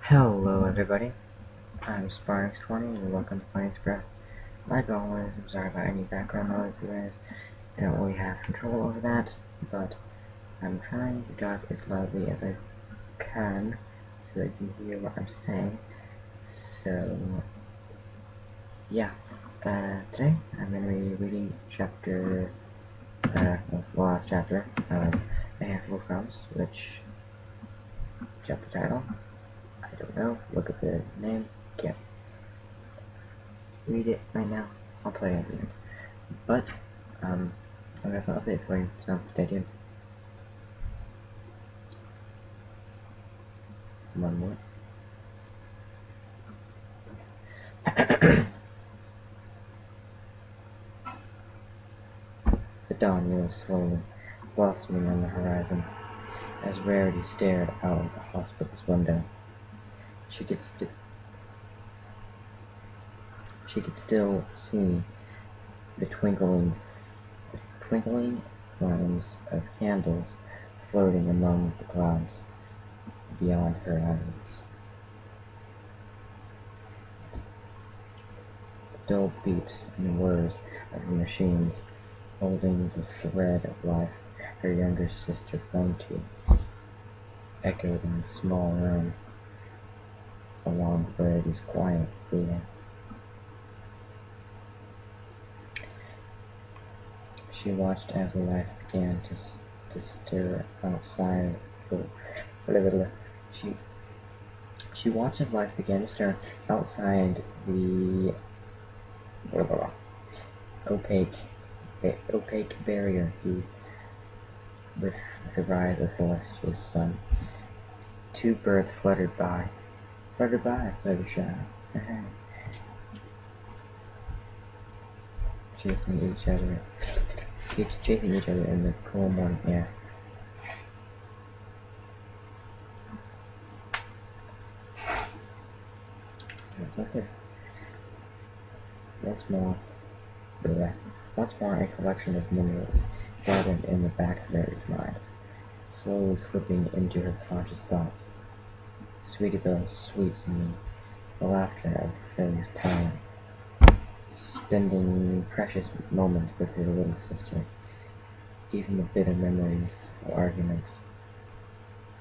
Hello everybody, I'm Sparks20 and welcome to Fine Express. Like always, I'm sorry about any background noise you guys. I don't really have control over that, but I'm trying to talk as loudly as I can so that you can hear what I'm saying. So, yeah, today I'm going to be reading chapter, the last chapter of A Handful of Crumbs, which, chapter title, I don't know, look at the name, can't read it right now. I'll tell you at the end. But, I got some updates for you, so stay tuned. One more. The dawn rose slowly, blossoming on the horizon, as Rarity stared out of the hospital's window. She could still see the twinkling flames of candles floating among the clouds beyond her eyelids. The dull beeps and whirs of the machines holding the thread of life her younger sister clung to echoed in the small room along Rarity's quiet breathing. She watched as life began to stir outside. She watched as life began to stir outside the opaque barrier fused with the rise of Celestia's sun. Two birds fluttered by, Fluttershy, chasing each other in the cool morning air. Once more a collection of memories gathered in the back of Mary's mind, slowly slipping into her conscious thoughts. Sweetie Belle's sweet singing, the laughter of Fairy's power, spending precious moments with her little sister, even the bitter memories of arguments,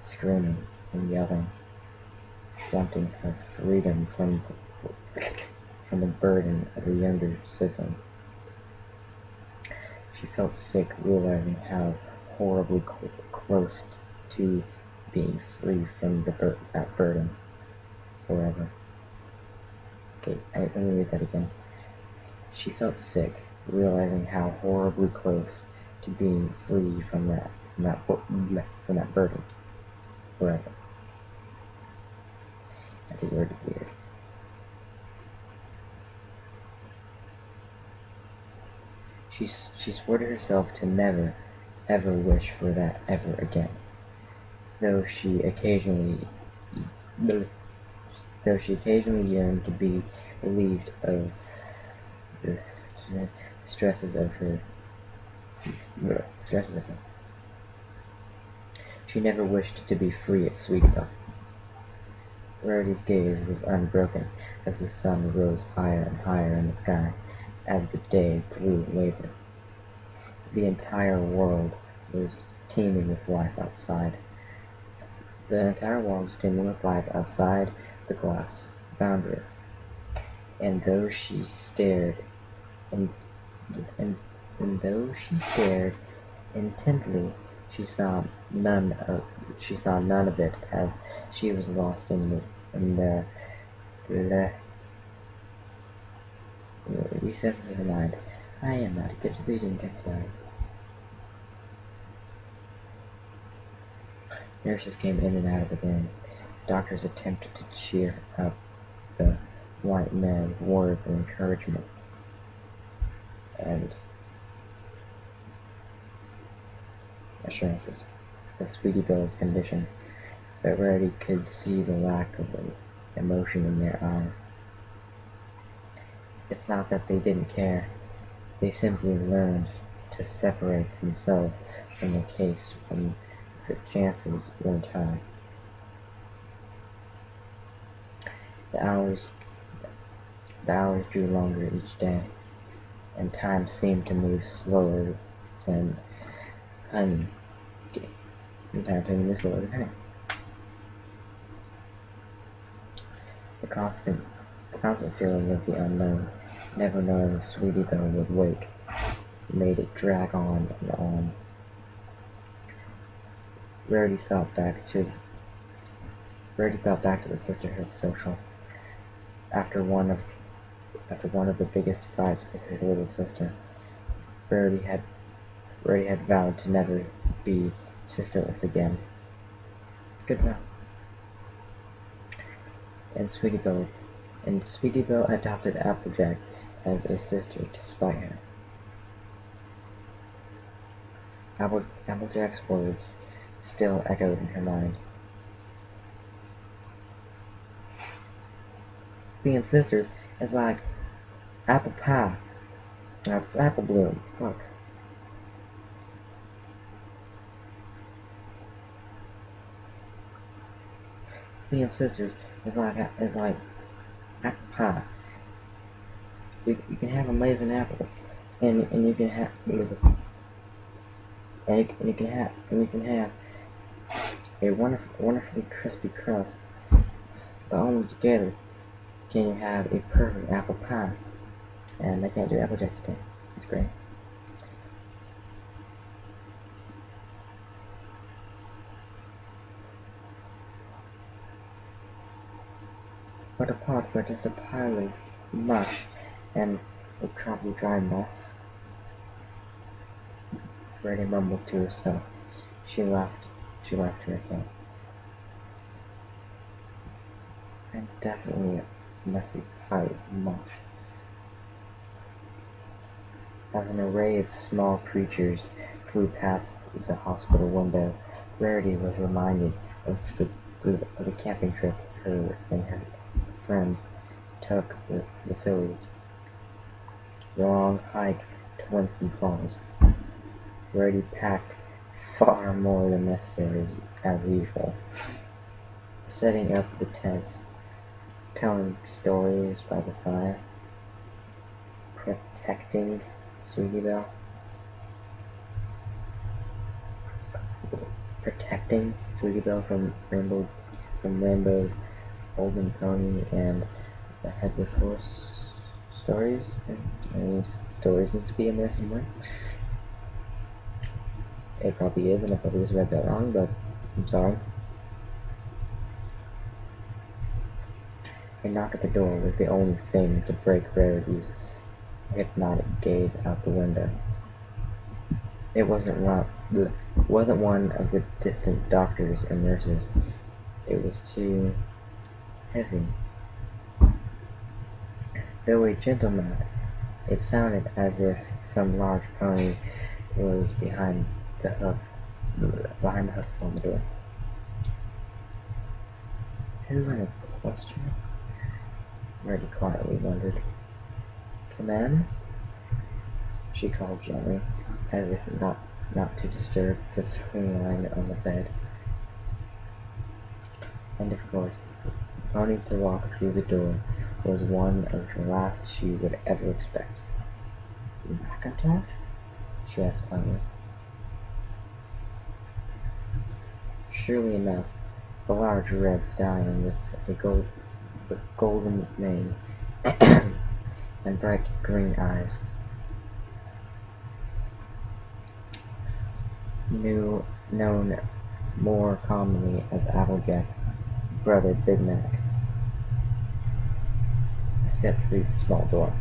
screaming and yelling, wanting her freedom from the burden of a younger sibling. She felt sick realizing how horribly close to being free from that burden forever. Okay, let me read that again. She felt sick realizing how horribly close to being free from that burden forever. That's a word weird. She swore to herself to never, ever wish for that ever again. Though she occasionally yearned to be relieved of the stresses of her. She never wished to be free at Sweetie. Rarity's gaze was unbroken as the sun rose higher and higher in the sky, as the day grew later. The entire world was teeming with life outside. The glass boundary, and though she stared intently, she saw none of it, as she was lost in the recesses of her mind. I am not good at reading, I'm sorry. Nurses came in and out of the room. Doctors attempted to cheer up the white man with words of encouragement and assurances of Sweetie Belle's condition, but Rarity could see the lack of emotion in their eyes. It's not that they didn't care. They simply learned to separate themselves from the case when the chances weren't high. The hours, the hours grew longer each day, and time seemed to move slower than honey. And time seemed to move slower than honey. The constant feeling of the unknown, never knowing if Sweetie Belle would wake, made it drag on and on. Rarity felt back to the sisterhood social. After one of the biggest fights with her little sister, Rarity had vowed to never be sisterless again. Goodbye. And Sweetie Belle adopted Applejack as a sister to spite her. Applejack's words still echoed in her mind. Being sisters is like apple pie. That's apple bloom. Fuck. Being sisters is like apple pie. You can have amazing apples, and you can have a wonderfully crispy crust, but only together can you have a perfect apple pie. And I can't do Applejack today. It's great. But a pot were just a pile of mush and a crumbly dry mess. Rarity mumbled to herself. She laughed to herself. And definitely a messy pile of mush. As an array of small creatures flew past the hospital window, Rarity was reminded of the camping trip her and her friends took with the Phillies. The long hike to Winston Falls. Rarity packed far more than necessary as usual, setting up the tents, telling stories by the fire, protecting Sweetie Belle, from Rainbow's Golden Pony and the Headless Horse stories. Stories needs to be in there somewhere. It probably is, and I probably just read that wrong, but I'm sorry. A knock at the door was the only thing to break Rarity's hypnotic gaze out the window. It wasn't one of the distant doctors and nurses. It was too heavy. Though a gentleman, it sounded as if some large pony was behind the hoof on the door. Who had a question? Rarity quietly wondered. "Come in?" she called gently, as if not to disturb the three lying on the bed. And of course, the pony to walk through the door was one of the last she would ever expect. "Macintosh?" she asked finally. Surely enough, a large red stallion with golden mane and bright green eyes, known more commonly as Applejack's brother Big Mac, stepped through the small door.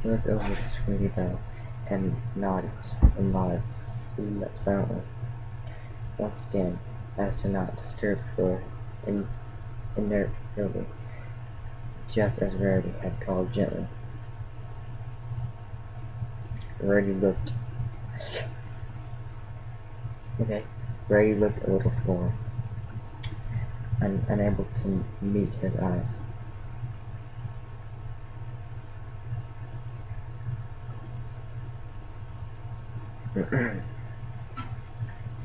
He looked over to Sweetie Belle and nodded silently, once again, as to not disturb her inertly, just as Rarity had called gently. Rarity looked a little floored, unable to meet his eyes.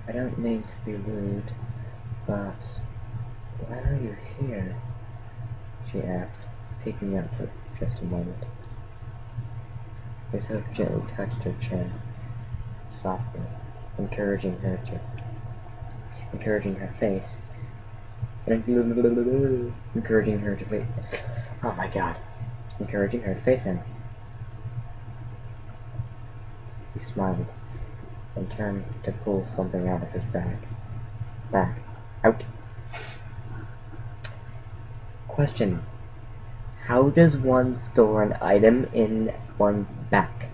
"I don't mean to be rude, but why are you here?" she asked, peeking up for just a moment. His hoof gently touched her chin, softly, encouraging her face, encouraging her to face. Oh my God! Encouraging her to face him. He smiled and turned to pull something out of his bag. Out. Question. How does one store an item in one's back?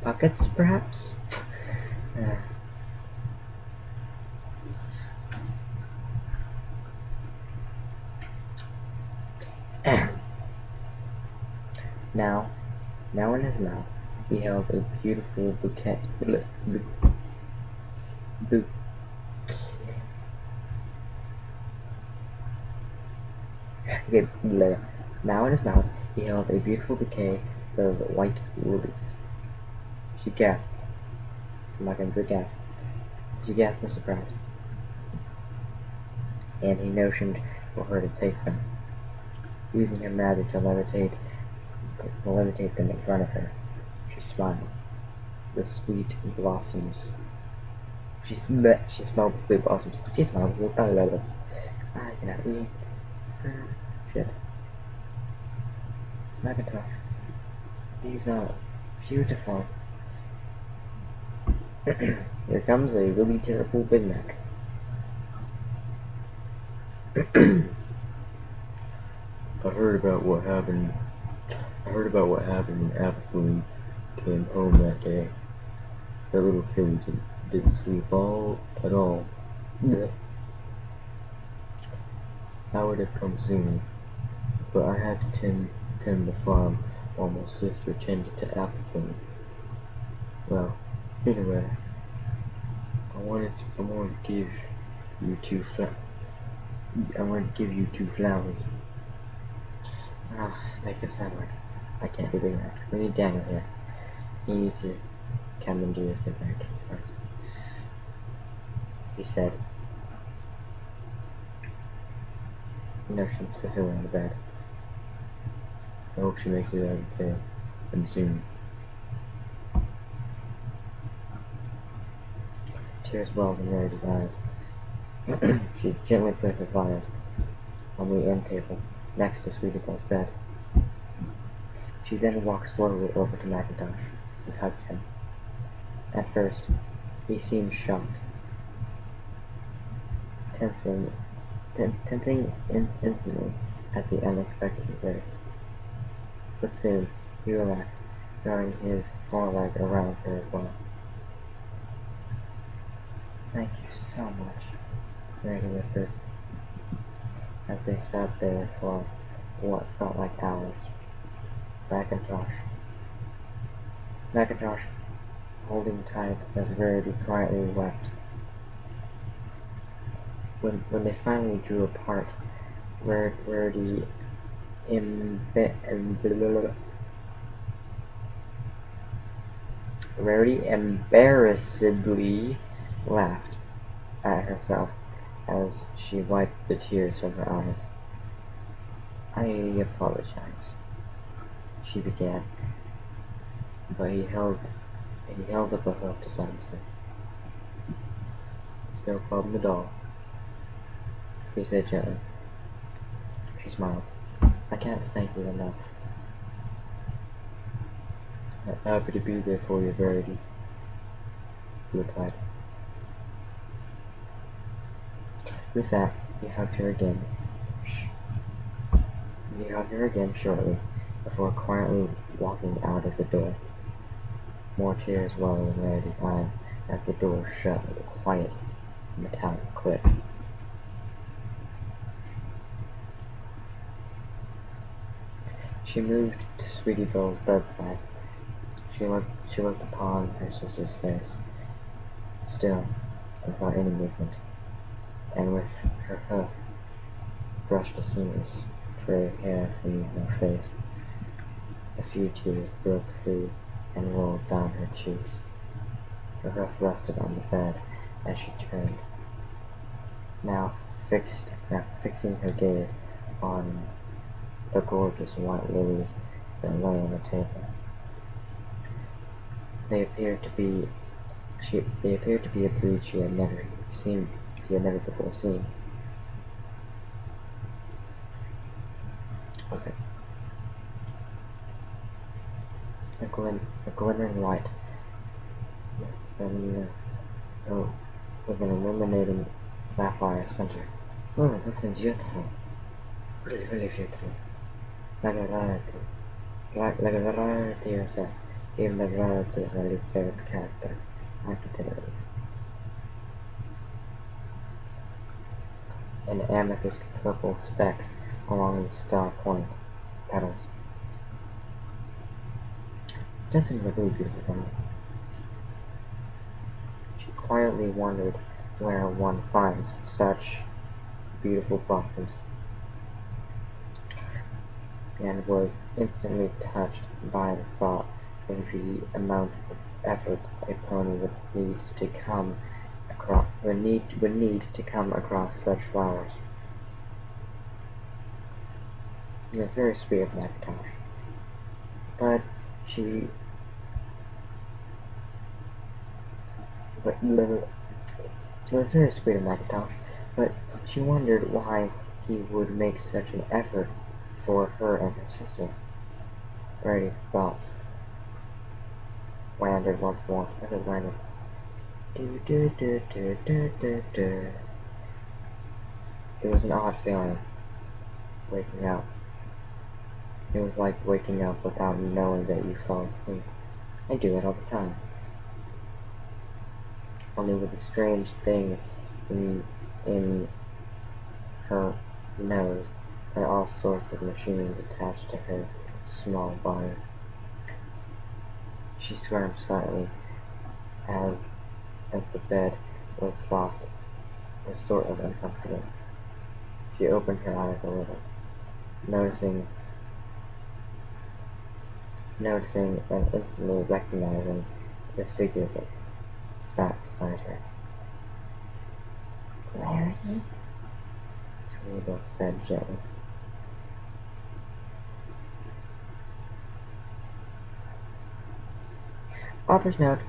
Pockets, perhaps? Now in his mouth, he held a beautiful bouquet. Now in his mouth, he held a beautiful bouquet of white lilies. She gasped. I'm not going to gasp. She gasped in surprise, and he motioned for her to take them, using her magic to levitate them in front of her. She smiled. The sweet blossoms. She smelled the sweet blossoms. She smiled. I cannot eat. Shit. Macintosh. These are beautiful. Here comes a really terrible Big Mac. I heard about what happened when Apple came home that day. The little filly didn't sleep at all. I would have come sooner, but I had to tend the farm while my sister tended to Apple. Well, anyway, I wanted to give you two flowers. Make them sound like I can't do Big Mac. We need Daniel here. He needs to come and do his Big Mac first. He said, to her on the bed. I hope she makes it out okay, and soon. Tears welled in Meredith's eyes. She gently put her flowers on the end table, next to Sweetie Belle's bed. She then walked slowly over to Macintosh and hugged him. At first, he seemed shocked, tensing instantly at the unexpected embrace. But soon, he relaxed, throwing his foreleg around her as well. Thank you so much, Mary whispered, as they sat there for what felt like hours. Macintosh, holding tight as Verity quietly wept. When they finally drew apart, Verity embarrassedly laughed at herself as she wiped the tears from her eyes. I apologize, she began, but he held up a hook to silence her. It's no problem at all, he said gently. She smiled. I can't thank you enough. I'm happy to be there for you, Verity, he replied. With that, he hugged her again. Shortly, before quietly walking out of the door. More tears welled in Verity's eyes as the door shut with a quiet, metallic click. She moved to Sweetie Belle's bedside. She looked upon her sister's face, still, without any movement, and with her hoof brushed a single spray of hair from her face. A few tears broke free and rolled down her cheeks. Her hoof rested on the bed as she turned, now fixing her gaze on the gorgeous white lilies that lay on the table. They appeared to be a breed she had never before seen. What's it? A glimmering light with an illuminating sapphire center. Oh, this is beautiful. Really, really beautiful. Like a rarity yourself. Even the rarity is my least favorite character. I can tell you. And amethyst purple specks along the star point petals. Just seems like really beautiful to me. She quietly wondered where one finds such beautiful blossoms, and was instantly touched by the thought of the amount of effort a pony would need to come across such flowers. It was very sweet of Macintosh, but she but it was very sweet of Macintosh, but she wondered why he would make such an effort for her and her sister. Brady's thoughts wandered once more, as it landed. Do do do do do do do. It was an odd feeling, waking up. It was like waking up without knowing that you fall asleep. I do it all the time. Only with a strange thing in her nose and all sorts of machines attached to her small body. She squirmed slightly as the bed was sort of uncomfortable. She opened her eyes a little, noticing and instantly recognizing the figure that sat beside her. "Rarity?" Sweetle said gently. Author's note.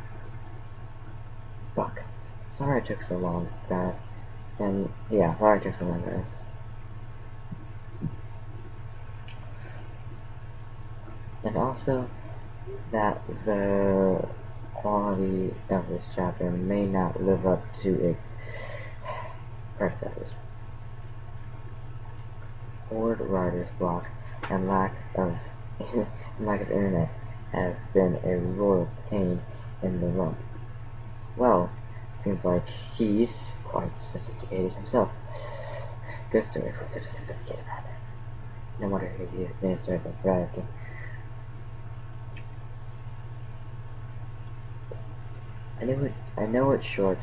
Fuck. Sorry it took so long, guys. And yeah, sorry it took so long, guys. And also that the quality of this chapter may not live up to its predecessors. Bored writer's block and lack of internet has been a royal pain in the rump. Well, seems like he's quite sophisticated himself. Good story for such a sophisticated man. No wonder he administered the variety. I know it's short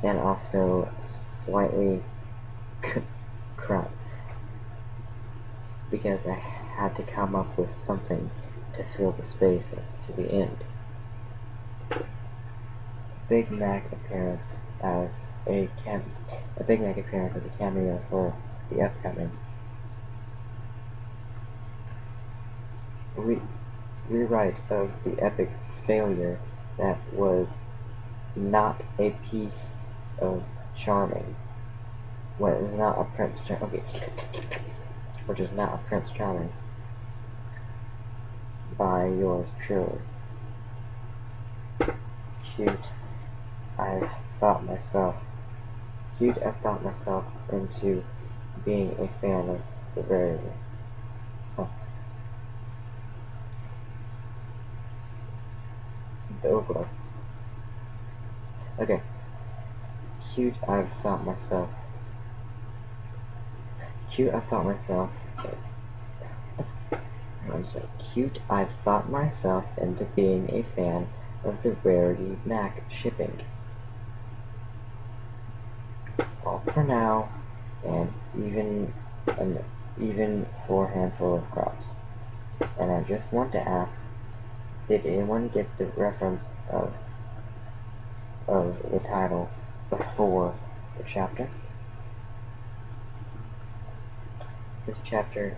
and also slightly crap, because I had to come up with something to fill the space to the end. Big Mac appearance as a cameo for the upcoming rewrite of the epic failure that was not a piece of charming. Well, it was not a Prince Charming. Okay. Which is not a Prince Charming. By yours truly. Cute, I've thought myself into being a fan of the rarity. Oh. The overlay. Okay. Cute, I've thought myself into being a fan of the Rarity Mac shipping. All for now, and even for a handful of crops. And I just want to ask, did anyone get the reference of the title before the chapter? this chapter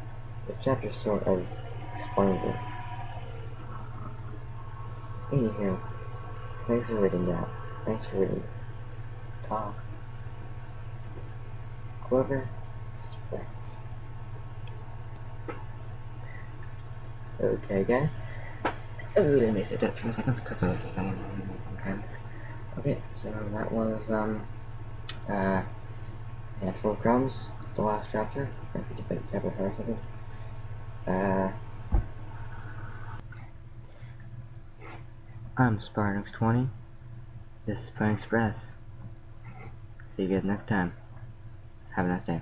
sort of explains it. Anywho, thanks for reading that. Thanks for reading. Talk. Clover Spreads. Okay, guys. Oh, let me sit up for a second because I was okay, so that was handful of Crumbs, the last chapter. If you could take chapter for a second. I'm Spartans20. This is Pine Express. See you guys next time. Have a nice day.